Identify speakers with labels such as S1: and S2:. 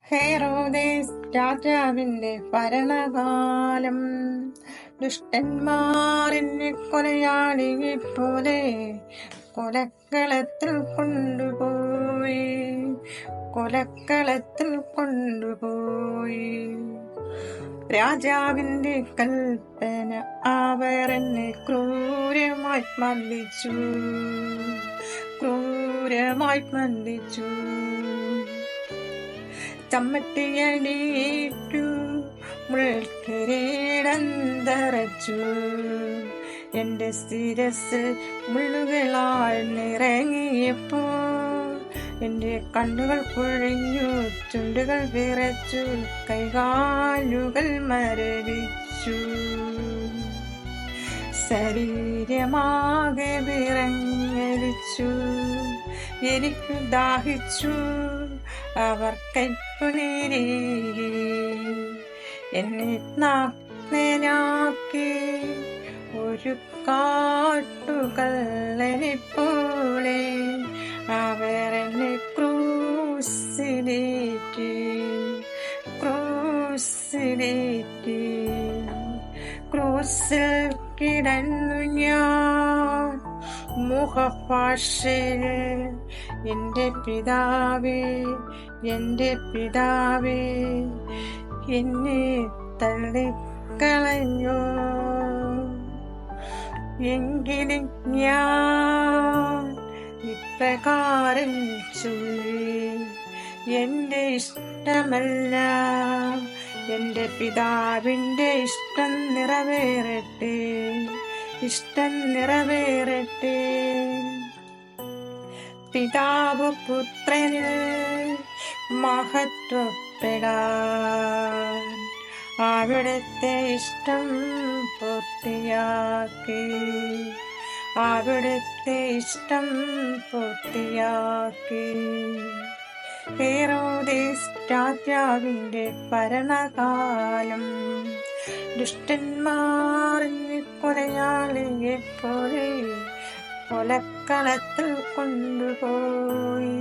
S1: ഹെറോദേസ് രാജാവിന്റെ ഭരണകാലം. ദുഷ്ടന്മാരെന്നെ കൊലയാളിയെ പോലെ കൊലക്കളത്തിൽ കൊണ്ടുപോയി. രാജാവിന്റെ കൽപ്പന അവർ എന്നെ ക്രൂരമായി മർദ്ദിച്ചു. ചമ്മട്ടിയടിയിട്ടു, മുൾക്കിരീടം തറച്ചു. എന്റെ ശിരസ് മുള്ളുകളാൽ നിറങ്ങിയപ്പോൾ എന്റെ കണ്ണുകൾ കുഴഞ്ഞു, ചുണ്ടുകൾ വിറച്ചു, കൈകാലുകൾ മരവിച്ചു. ശരീരമാകെ വിറങ്ങലിച്ചു, എനിക്ക് ദാഹിച്ചു. അവർ കൈപ്പുനീരി എന്നെ നഗ്നനാക്കി, ഒരു കാട്ടുകള്ളനെ പോലെ അവർ എന്നെ ക്രൂസിലേറ്റി. ക്രൂസിൽ കിടന്നു ഞാൻ മുഖഭാഷയിൽ, എന്റെ പിതാവേ എന്നെ തള്ളിക്കളഞ്ഞു. എങ്കിലും ഞാൻ ഇപ്രകാരം ചൊല്ലി, എന്റെ ഇഷ്ടമല്ല, എന്റെ പിതാവിന്റെ ഇഷ്ടം നിറവേറട്ടെ. പിതാവ് പുത്രനിൽ മഹത്വപ്പെടാൻ അവിടുത്തെ ഇഷ്ടം പൂർത്തിയാക്കി. ഹെറോദേസ് രാജാവിന്റെ ഭരണകാലം. ദുഷ്ടന്മാരെന്നെ കൊലയാളിയെ പോലെ കൊലക്കളത്തിൽ കൊണ്ടുപോയി.